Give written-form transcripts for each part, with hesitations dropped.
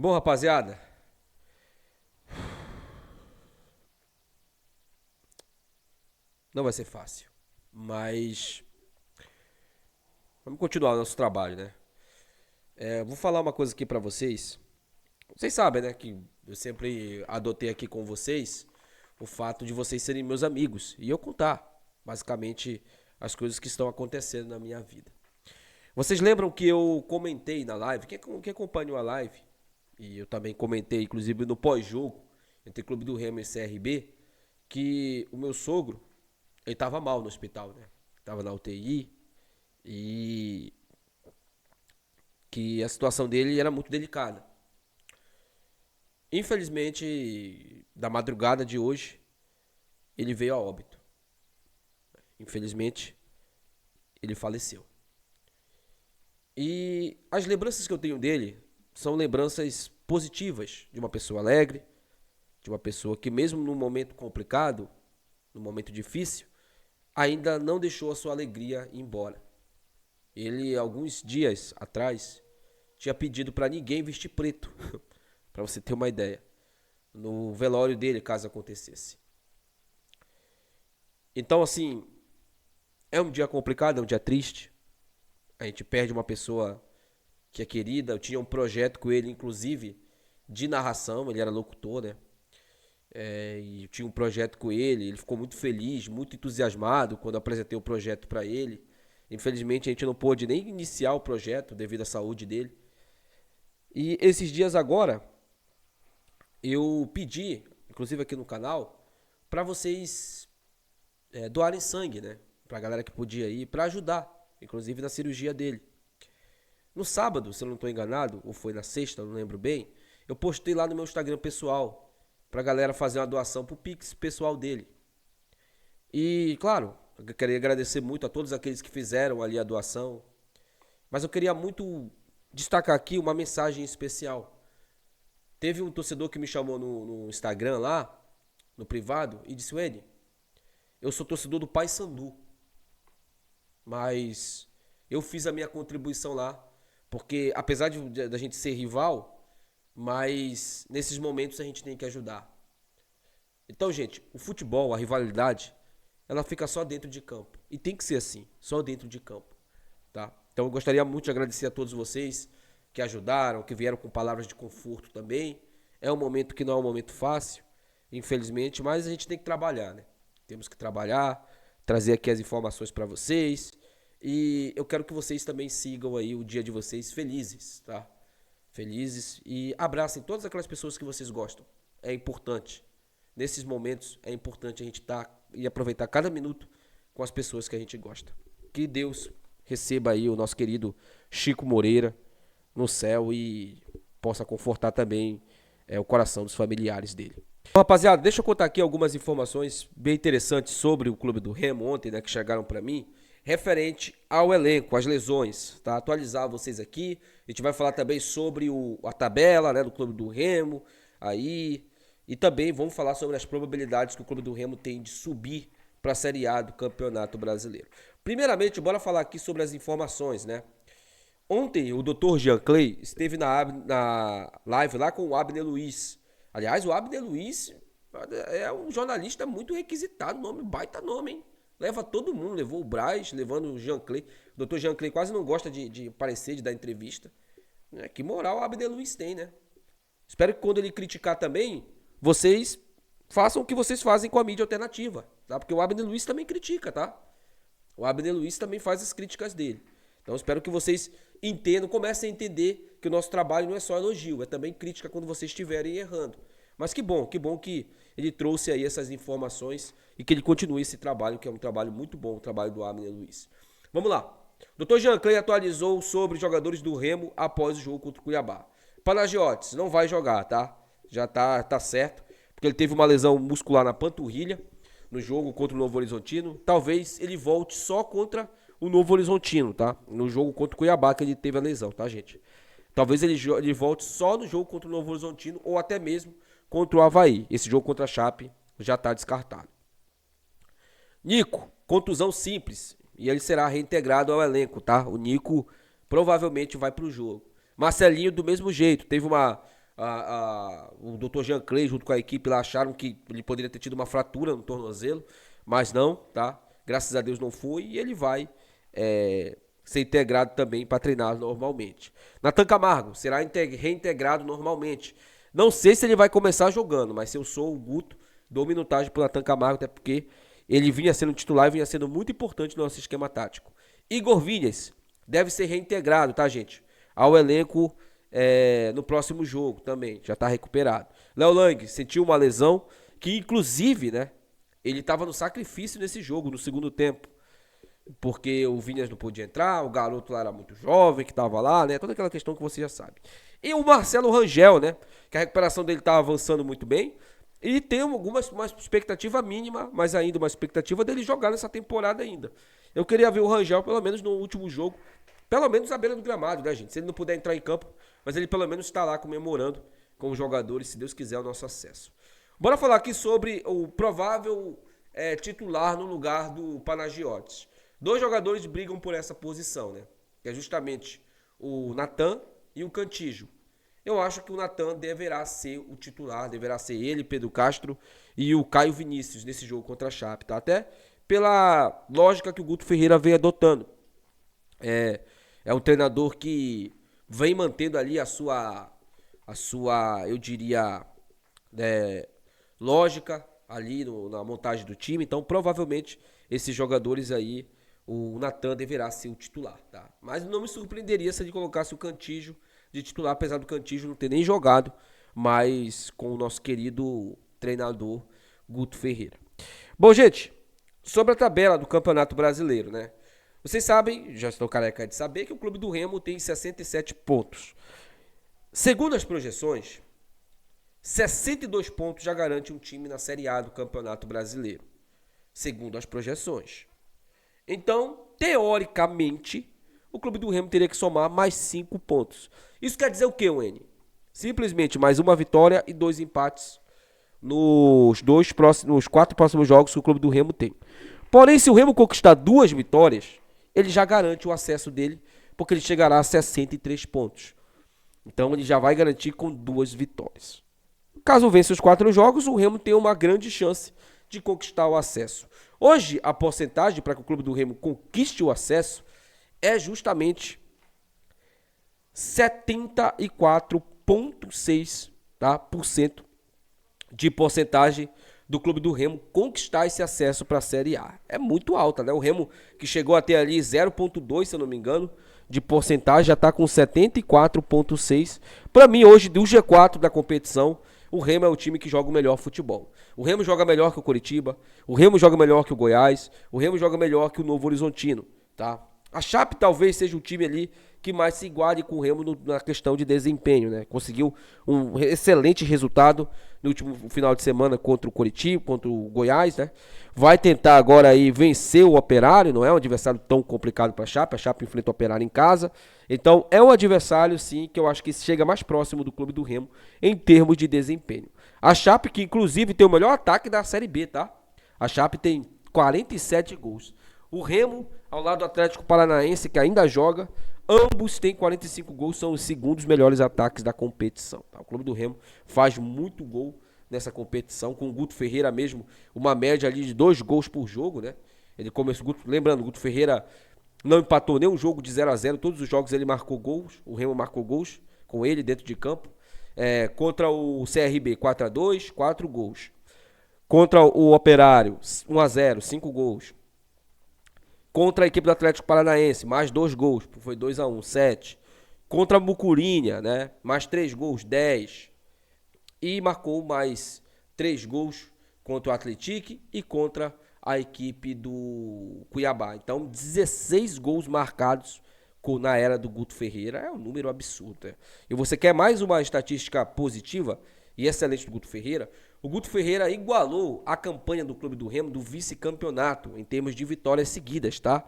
Bom, rapaziada, não vai ser fácil, mas vamos continuar o nosso trabalho, né? Vou falar uma coisa aqui pra vocês. Vocês sabem, né, que eu sempre adotei aqui com vocês o fato de vocês serem meus amigos e eu contar, basicamente, as coisas que estão acontecendo na minha vida. Vocês lembram que eu comentei na live, quem acompanhou a live, e eu também comentei, inclusive no pós-jogo, entre Clube do Remo e CRB, que o meu sogro, ele tava mal no hospital, né? Tava na UTI e que a situação dele era muito delicada. Infelizmente, da madrugada de hoje, ele veio a óbito. Infelizmente, ele faleceu. E as lembranças que eu tenho dele são lembranças positivas de uma pessoa alegre, de uma pessoa que mesmo num momento complicado, num momento difícil, ainda não deixou a sua alegria ir embora. Ele, alguns dias atrás, tinha pedido para ninguém vestir preto, para você ter uma ideia, no velório dele, caso acontecesse. Então, assim, é um dia complicado, é um dia triste. A gente perde uma pessoa que é querida. Eu tinha um projeto com ele, inclusive, de narração, ele era locutor, né? E eu tinha um projeto com ele ficou muito feliz, muito entusiasmado quando eu apresentei o projeto para ele. Infelizmente, a gente não pôde nem iniciar o projeto devido à saúde dele. E esses dias agora, eu pedi, inclusive aqui no canal, para vocês doarem sangue, né? Pra galera que podia ir, pra ajudar, inclusive na cirurgia dele. No sábado, se eu não estou enganado, ou foi na sexta, eu não lembro bem, eu postei lá no meu Instagram pessoal, pra galera fazer uma doação pro Pix pessoal dele. E, claro, eu queria agradecer muito a todos aqueles que fizeram ali a doação, mas eu queria muito destacar aqui uma mensagem especial. Teve um torcedor que me chamou no Instagram lá, no privado, e disse: Wene, eu sou torcedor do Paysandu, mas eu fiz a minha contribuição lá, porque apesar de da gente ser rival, mas nesses momentos a gente tem que ajudar. Então, gente, o futebol, a rivalidade, ela fica só dentro de campo. E tem que ser assim, só dentro de campo, tá? Então eu gostaria muito de agradecer a todos vocês que ajudaram, que vieram com palavras de conforto também. É um momento que não é um momento fácil, infelizmente, mas a gente tem que trabalhar, né? Temos que trabalhar, trazer aqui as informações para vocês. E eu quero que vocês também sigam aí o dia de vocês felizes, tá? Felizes e abracem todas aquelas pessoas que vocês gostam. É importante. Nesses momentos é importante a gente estar e aproveitar cada minuto com as pessoas que a gente gosta. Que Deus receba aí o nosso querido Chico Moreira no céu e possa confortar também o coração dos familiares dele. Bom, rapaziada, deixa eu contar aqui algumas informações bem interessantes sobre o Clube do Remo ontem, né, que chegaram para mim, referente ao elenco, às lesões, tá? Atualizar vocês aqui. A gente vai falar também sobre a tabela, né, do Clube do Remo, aí, e também vamos falar sobre as probabilidades que o Clube do Remo tem de subir para a Série A do Campeonato Brasileiro. Primeiramente, bora falar aqui sobre as informações, né? Ontem o Dr. Jean Clay esteve na live lá com o Abner Luiz. Aliás, o Abner Luiz é um jornalista muito requisitado, nome, baita nome, hein? Leva todo mundo, levou o Braz, levando o Jean Clay. O Dr. Jean Clay quase não gosta de aparecer, de dar entrevista. Que moral o Abner Luiz tem, né? Espero que quando ele criticar também, vocês façam o que vocês fazem com a mídia alternativa, tá? Porque o Abner Luiz também critica, tá? O Abner Luiz também faz as críticas dele. Então espero que vocês entendam, comecem a entender que o nosso trabalho não é só elogio, é também crítica quando vocês estiverem errando. Mas que bom que ele trouxe aí essas informações e que ele continue esse trabalho, que é um trabalho muito bom, o trabalho do Abner Luiz. Vamos lá. Dr. Jean Clay atualizou sobre os jogadores do Remo após o jogo contra o Cuiabá. Panagiotis não vai jogar, tá? Já tá certo, porque ele teve uma lesão muscular na panturrilha no jogo contra o Novo Horizontino. Talvez ele volte só contra o Novo Horizontino, tá? No jogo contra o Cuiabá que ele teve a lesão, tá, gente? Talvez ele volte só no jogo contra o Novo Horizontino ou até mesmo contra o Avaí. Esse jogo contra a Chape já tá descartado. Nico, contusão simples e ele será reintegrado ao elenco, tá? O Nico provavelmente vai pro jogo. Marcelinho do mesmo jeito, teve O Dr. Jean Clay, junto com a equipe lá, acharam que ele poderia ter tido uma fratura no tornozelo, mas não, tá? Graças a Deus não foi, e ele vai ser integrado também para treinar normalmente. Natan Camargo será reintegrado normalmente. Não sei se ele vai começar jogando, mas se eu sou o Guto, dou minutagem pro Natan Camargo, até porque ele vinha sendo titular e vinha sendo muito importante no nosso esquema tático. Igor Vinícius deve ser reintegrado, tá, gente? Ao elenco no próximo jogo também, já tá recuperado. Léo Lang sentiu uma lesão que, inclusive, né, ele tava no sacrifício nesse jogo, no segundo tempo. Porque o Vinícius não podia entrar, o garoto lá era muito jovem que tava lá, né? Toda aquela questão que você já sabe. E o Marcelo Rangel, né? Que a recuperação dele tá avançando muito bem. E tem uma expectativa mínima, mas ainda uma expectativa dele jogar nessa temporada ainda. Eu queria ver o Rangel, pelo menos no último jogo, pelo menos à beira do gramado, né, gente? Se ele não puder entrar em campo, mas ele pelo menos está lá comemorando com os jogadores, se Deus quiser, o nosso acesso. Bora falar aqui sobre o provável titular no lugar do Panagiotis. 2 jogadores brigam por essa posição, né? Que é justamente o Natan e o Cantígio. Eu acho que o Natan deverá ser o titular, deverá ser ele, Pedro Castro e o Caio Vinícius nesse jogo contra a Chape, tá? Até pela lógica que o Guto Ferreira vem adotando. É um treinador que vem mantendo ali a sua eu diria, lógica ali na montagem do time. Então, provavelmente, esses jogadores aí, o Natan deverá ser o titular, tá? Mas não me surpreenderia se ele colocasse o Cantígio de titular, apesar do Cantígio não ter nem jogado, mas com o nosso querido treinador Guto Ferreira. Bom, gente, sobre a tabela do Campeonato Brasileiro, né? Vocês sabem, já estou careca de saber, que o Clube do Remo tem 67 pontos. Segundo as projeções, 62 pontos já garante um time na Série A do Campeonato Brasileiro. Segundo as projeções. Então, teoricamente, o Clube do Remo teria que somar mais 5 pontos. Isso quer dizer o quê, Wenny? Simplesmente mais uma vitória e 2 empates nos 4 próximos jogos que o Clube do Remo tem. Porém, se o Remo conquistar 2 vitórias, ele já garante o acesso dele, porque ele chegará a 63 pontos. Então, ele já vai garantir com 2 vitórias. Caso vença os 4 jogos, o Remo tem uma grande chance de conquistar o acesso. Hoje, a porcentagem para que o Clube do Remo conquiste o acesso é justamente 74,6%, tá, de porcentagem do Clube do Remo conquistar esse acesso para a Série A. É muito alta, né? O Remo, que chegou até ali 0,2, se eu não me engano, de porcentagem, já está com 74,6%. Para mim, hoje, do G4 da competição, o Remo é o time que joga o melhor futebol. O Remo joga melhor que o Coritiba, o Remo joga melhor que o Goiás, o Remo joga melhor que o Novo Horizontino, tá? A Chape talvez seja o time ali que mais se iguale com o Remo na questão de desempenho, né? Conseguiu um excelente resultado no último final de semana contra o Coritiba, contra o Goiás, né? Vai tentar agora aí vencer o Operário, não é um adversário tão complicado para a Chape enfrenta o Operário em casa. Então é um adversário, sim, que eu acho que chega mais próximo do Clube do Remo em termos de desempenho. A Chape, que inclusive tem o melhor ataque da Série B, tá? A Chape tem 47 gols. O Remo, ao lado do Atlético Paranaense, que ainda joga, ambos têm 45 gols, são os segundos melhores ataques da competição. Tá? O Clube do Remo faz muito gol nessa competição, com o Guto Ferreira mesmo, uma média ali de 2 gols por jogo, né? Ele começou, lembrando, o Guto Ferreira não empatou nenhum jogo de 0-0, todos os jogos ele marcou gols, o Remo marcou gols com ele dentro de campo. Contra o CRB, 4-2, 4 gols. Contra o Operário, 1-0, 5 gols. Contra a equipe do Atlético Paranaense, mais 2 gols, foi 2-1, 7. Contra a Mucurinha, né? Mais 3 gols, 10. E marcou mais 3 gols contra o Atlético e contra a equipe do Cuiabá. Então, 16 gols marcados na era do Guto Ferreira. É um número absurdo. Né? E você quer mais uma estatística positiva e excelente do Guto Ferreira? O Guto Ferreira igualou a campanha do Clube do Remo do vice-campeonato em termos de vitórias seguidas, tá?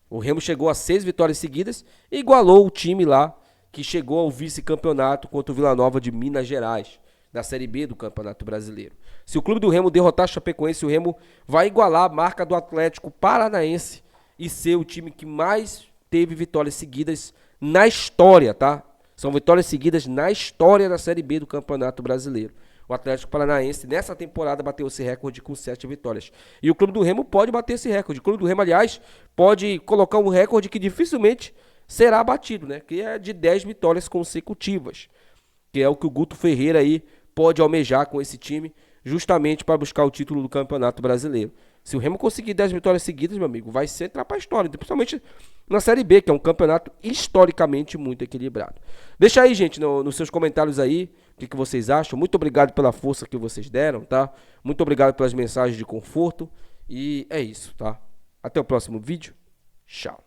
O Remo chegou a 6 vitórias seguidas e igualou o time lá que chegou ao vice-campeonato contra o Vila Nova de Minas Gerais, da Série B do Campeonato Brasileiro. Se o Clube do Remo derrotar a Chapecoense, o Remo vai igualar a marca do Atlético Paranaense e ser o time que mais teve vitórias seguidas na história, tá? São vitórias seguidas na história da Série B do Campeonato Brasileiro. O Atlético Paranaense, nessa temporada, bateu esse recorde com 7 vitórias. E o Clube do Remo pode bater esse recorde. O Clube do Remo, aliás, pode colocar um recorde que dificilmente será batido, né? Que é de 10 vitórias consecutivas. Que é o que o Guto Ferreira aí pode almejar com esse time, justamente para buscar o título do Campeonato Brasileiro. Se o Remo conseguir 10 vitórias seguidas, meu amigo, vai ser entrar para a história, principalmente na Série B, que é um campeonato historicamente muito equilibrado. Deixa aí, gente, nos seus comentários aí, o que vocês acham. Muito obrigado pela força que vocês deram, tá? Muito obrigado pelas mensagens de conforto. E é isso, tá? Até o próximo vídeo. Tchau.